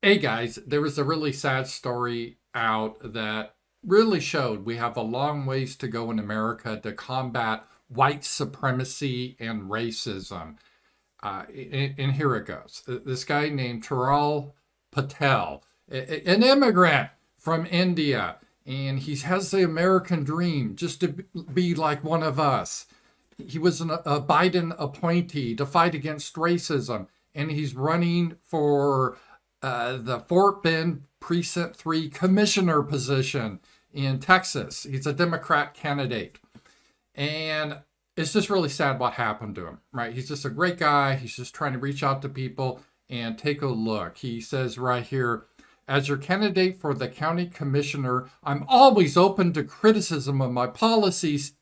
Hey guys, there was a really sad story out that really showed we have a long ways to go in America to combat white supremacy and racism. And here it goes. This guy named Taral Patel, an immigrant from India, and he has the American dream just to be like one of us. He was a Biden appointee to fight against racism, and he's running for the Fort Bend Precinct 3 commissioner position in Texas. He's a Democrat candidate. And it's just really sad what happened to him, right? He's just a great guy. He's just trying to reach out to people and take a look. He says right here, as your candidate for the county commissioner, I'm always open to criticism of my policies,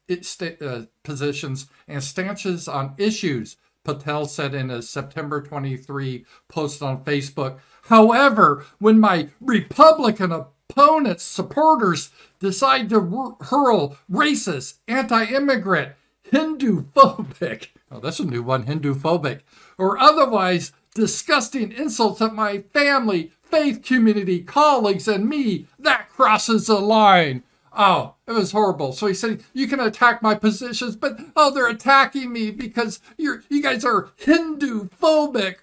positions, and stances on issues, Patel said in a September 23 post on Facebook. However, when my Republican opponents' supporters decide to hurl racist, anti-immigrant, Hindu-phobic, oh, that's a new one, Hindu-phobic, or otherwise disgusting insults at my family, faith community, colleagues, and me, that crosses a line. Oh, it was horrible. So he said, you can attack my positions, but they're attacking me because you guys are Hindu-phobic.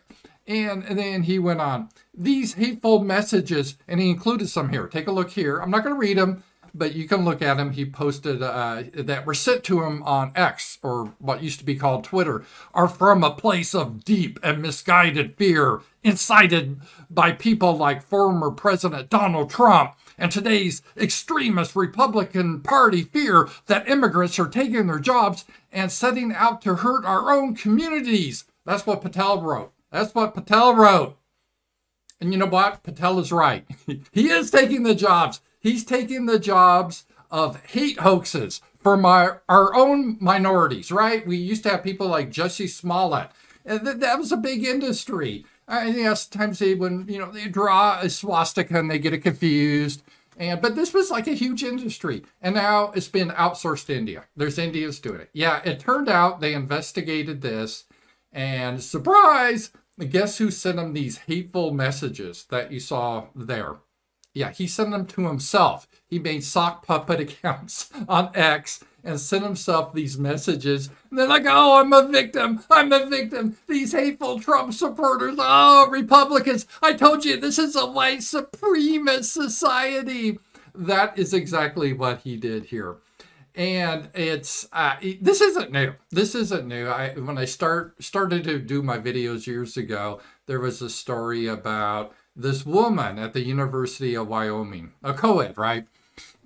And then he went on, these hateful messages, and he included some here. Take a look here. I'm not going to read them, but you can look at them. He posted that were sent to him on X, or what used to be called Twitter, are from a place of deep and misguided fear, incited by people like former President Donald Trump and today's extremist Republican Party fear that immigrants are taking their jobs and setting out to hurt our own communities. That's what Patel wrote. That's what Patel wrote. And you know what? Patel is right. He is taking the jobs. He's taking the jobs of hate hoaxes from our own minorities, right? We used to have people like Jesse Smollett. And that was a big industry. I think sometimes they draw a swastika and they get it confused. But this was like a huge industry. And now it's been outsourced to India. There's Indians doing it. Yeah, it turned out they investigated this. And surprise, guess who sent him these hateful messages that you saw there? Yeah, he sent them to himself. He made sock puppet accounts on X and sent himself these messages. And they're like, oh, I'm a victim. I'm a victim. These hateful Trump supporters. Oh, Republicans. I told you this is a white supremacist society. That is exactly what he did here. And it's this isn't new. This isn't new. When I started to do my videos years ago, there was a story about this woman at the University of Wyoming, a co-ed, right?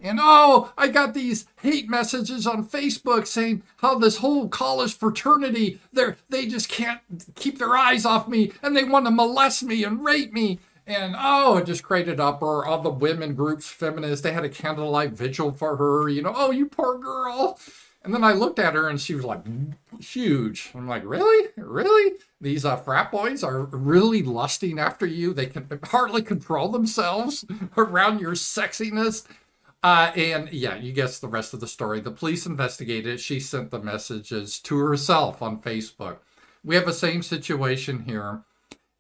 And I got these hate messages on Facebook saying how this whole college fraternity, they just can't keep their eyes off me and they want to molest me and rape me. And it just created uproar. All the women groups, feminists, they had a candlelight vigil for her, oh, you poor girl. And then I looked at her and she was like huge. I'm like, really? Really? These frat boys are really lusting after you. They can hardly control themselves around your sexiness. And yeah, you guessed the rest of the story. The police investigated. She sent the messages to herself on Facebook. We have the same situation here.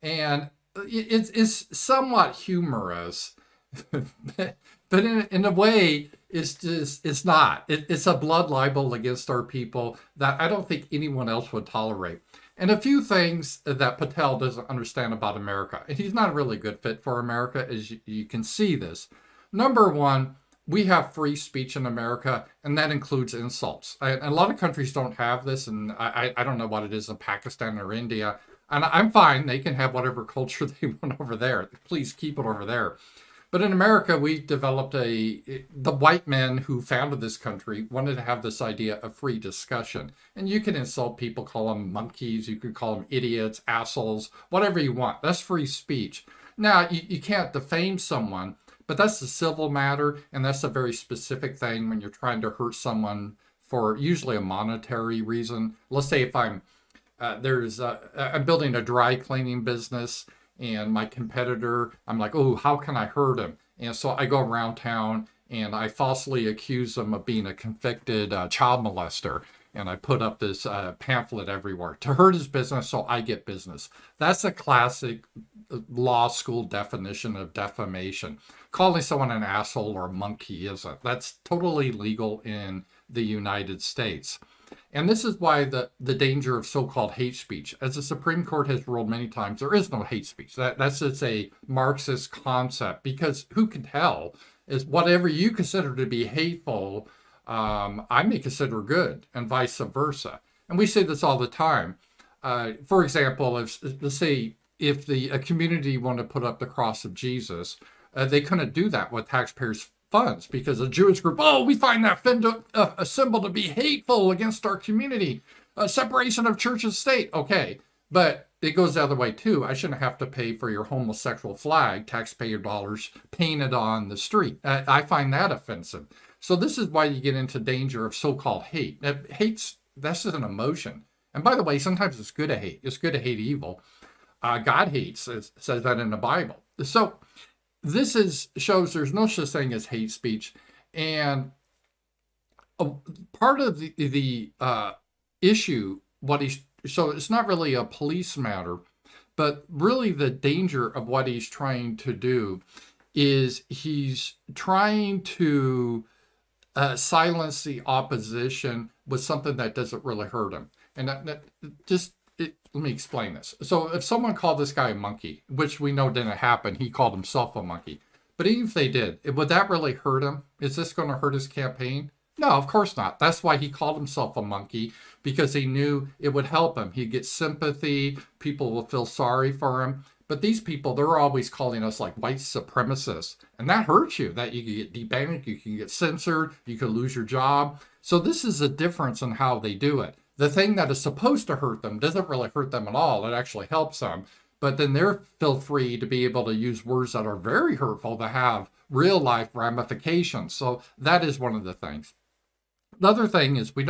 And it's somewhat humorous, but in a way, it's not. It's a blood libel against our people that I don't think anyone else would tolerate. And a few things that Patel doesn't understand about America. And he's not a really good fit for America, as you can see this. Number one, we have free speech in America, and that includes insults. A lot of countries don't have this, and I don't know what it is in Pakistan or India. And I'm fine. They can have whatever culture they want over there. Please keep it over there. But in America, we developed the white men who founded this country wanted to have this idea of free discussion. And you can insult people, call them monkeys. You could call them idiots, assholes, whatever you want. That's free speech. Now, you can't defame someone, but that's a civil matter. And that's a very specific thing when you're trying to hurt someone for usually a monetary reason. Let's say if I'm building a dry cleaning business and my competitor, I'm like, oh, how can I hurt him? And so I go around town and I falsely accuse him of being a convicted child molester. and I put up this pamphlet everywhere. To hurt his business, so I get business. That's a classic law school definition of defamation. Calling someone an asshole or a monkey isn't. That's totally legal in the United States. And this is why the danger of so-called hate speech. As the Supreme Court has ruled many times, there is no hate speech. That's just a Marxist concept, because who can tell is whatever you consider to be hateful, I may consider good, and vice versa. And we say this all the time. For example, let's say if a community wanted to put up the cross of Jesus, they couldn't do that with taxpayers' funds, because a Jewish group, oh, we find that a symbol to be hateful against our community, a separation of church and state. Okay, but it goes the other way too. I shouldn't have to pay for your homosexual flag, taxpayer dollars painted on the street. I find that offensive. So this is why you get into danger of so-called hate. That's an emotion. And by the way, sometimes it's good to hate. It's good to hate evil. God hates, says that in the Bible. So this shows there's no such thing as hate speech. And part of the issue, so it's not really a police matter, but really the danger of what he's trying to do is he's trying to silence the opposition with something that doesn't really hurt him. And let me explain this. So if someone called this guy a monkey, which we know didn't happen, he called himself a monkey. But even if they did, would that really hurt him? Is this going to hurt his campaign? No, of course not. That's why he called himself a monkey, because he knew it would help him. He'd get sympathy. People will feel sorry for him. But these people, they're always calling us like white supremacists. And that hurts you. That you can get debanked, you can get censored, you could lose your job. So this is a difference in how they do it. The thing that is supposed to hurt them doesn't really hurt them at all. It actually helps them. But then they're feel free to be able to use words that are very hurtful to have real life ramifications. So that is one of the things. The other thing is we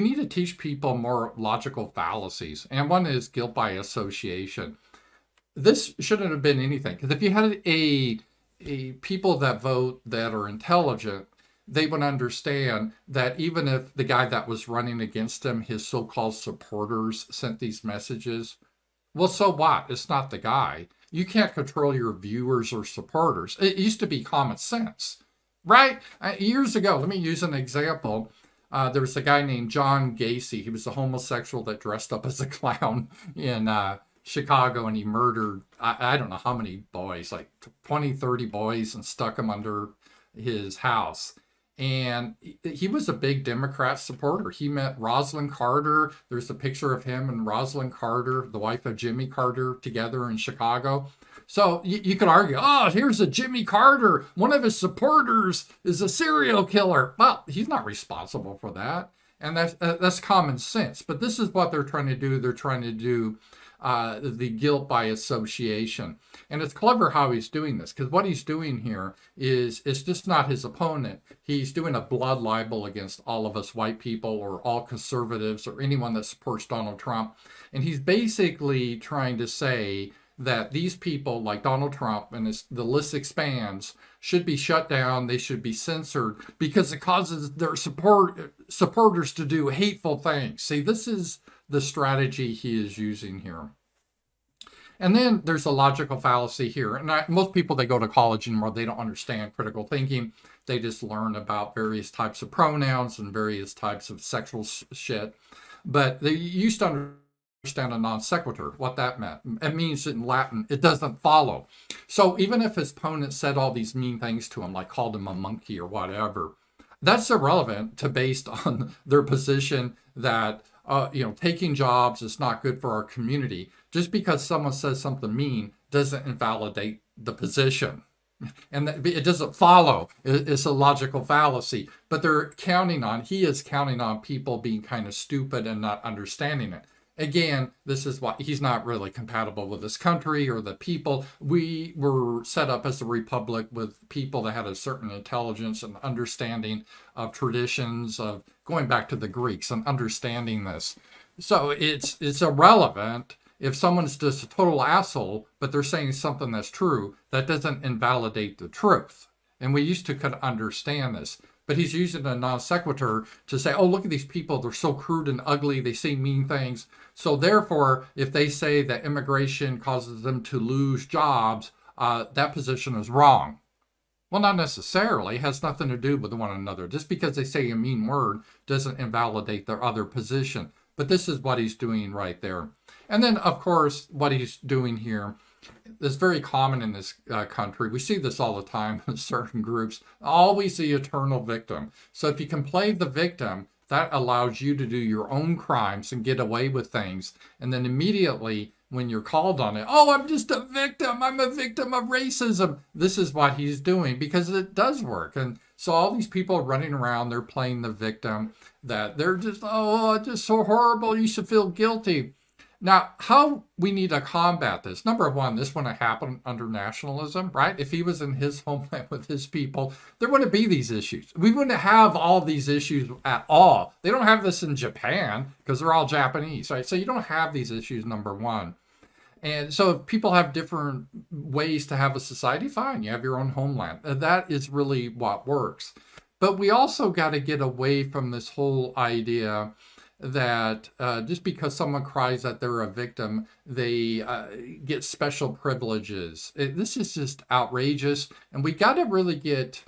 need to teach people more logical fallacies. And one is guilt by association. This shouldn't have been anything. Because if you had a people that vote that are intelligent, they would understand that even if the guy that was running against him, his so-called supporters, sent these messages, well, so what? It's not the guy. You can't control your viewers or supporters. It used to be common sense, right? Years ago, let me use an example. There was a guy named John Gacy. He was a homosexual that dressed up as a clown in Chicago, and he murdered, I don't know how many boys, like 20, 30 boys, and stuck them under his house. And he was a big Democrat supporter. He met Rosalind Carter. There's a picture of him and Rosalind Carter, the wife of Jimmy Carter, together in Chicago. So you could argue, oh, here's a Jimmy Carter. One of his supporters is a serial killer. Well, he's not responsible for that. And that's common sense. But this is what they're trying to do. They're trying to do the guilt by association. And it's clever how he's doing this, because what he's doing here is it's just not his opponent. He's doing a blood libel against all of us white people or all conservatives or anyone that supports Donald Trump. And he's basically trying to say that these people like Donald Trump, and the list expands, should be shut down. They should be censored because it causes their supporters to do hateful things. See, this is the strategy he is using here. And then there's a logical fallacy here. And most people that go to college anymore, they don't understand critical thinking. They just learn about various types of pronouns and various types of sexual shit. But they used to understand a non sequitur, what that meant. It means in Latin, it doesn't follow. So even if his opponent said all these mean things to him, like called him a monkey or whatever, that's irrelevant to based on their position that taking jobs is not good for our community. Just because someone says something mean doesn't invalidate the position. And it doesn't follow. It's a logical fallacy. But he is counting on people being kind of stupid and not understanding it. Again, this is why he's not really compatible with this country or the people. We were set up as a republic with people that had a certain intelligence and understanding of traditions, of going back to the Greeks and understanding this. So it's irrelevant if someone's just a total asshole, but they're saying something that's true. That doesn't invalidate the truth. And we used to kind of understand this. But he's using a non sequitur to say, oh, look at these people. They're so crude and ugly. They say mean things. So therefore, if they say that immigration causes them to lose jobs, that position is wrong. Well, not necessarily. It has nothing to do with one another. Just because they say a mean word doesn't invalidate their other position. But this is what he's doing right there. And then, of course, what he's doing here is very common in this country. We see this all the time in certain groups. Always the eternal victim. So if you can play the victim, that allows you to do your own crimes and get away with things. And then immediately, when you're called on it, oh, I'm just a victim. I'm a victim of racism. This is what he's doing because it does work. And so all these people running around, they're playing the victim, that they're just, oh, just so horrible. You should feel guilty. Now, how we need to combat this. Number one, this wouldn't happen under nationalism, right? If he was in his homeland with his people, there wouldn't be these issues. We wouldn't have all these issues at all. They don't have this in Japan because they're all Japanese, right? So you don't have these issues, number one. And so if people have different ways to have a society, fine, you have your own homeland. That is really what works. But we also got to get away from this whole idea that just because someone cries that they're a victim, they get special privileges. This is just outrageous. And we got to really get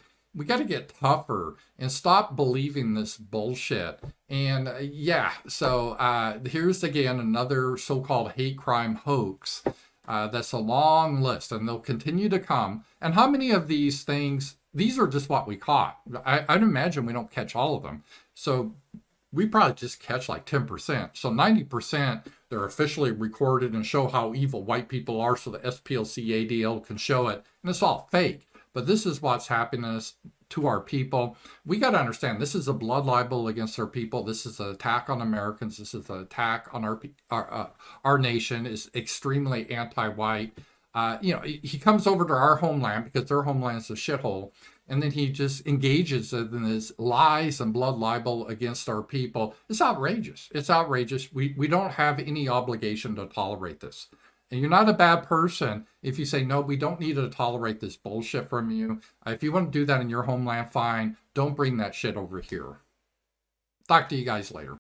tougher and stop believing this bullshit. And yeah, so here's again another so-called hate crime hoax. That's a long list, and they'll continue to come. And how many of these things, these are just what we caught. I'd imagine we don't catch all of them. So we probably just catch like 10%. So 90%, they're officially recorded and show how evil white people are so the SPLC ADL can show it. And it's all fake. But this is what's happening to our people. We got to understand this is a blood libel against our people. This is an attack on Americans. This is an attack on our nation. Is extremely anti-white. He comes over to our homeland because their homeland is a shithole. And then he just engages in this lies and blood libel against our people. It's outrageous. It's outrageous. We don't have any obligation to tolerate this. And you're not a bad person if you say, no, we don't need to tolerate this bullshit from you. If you want to do that in your homeland, fine. Don't bring that shit over here. Talk to you guys later.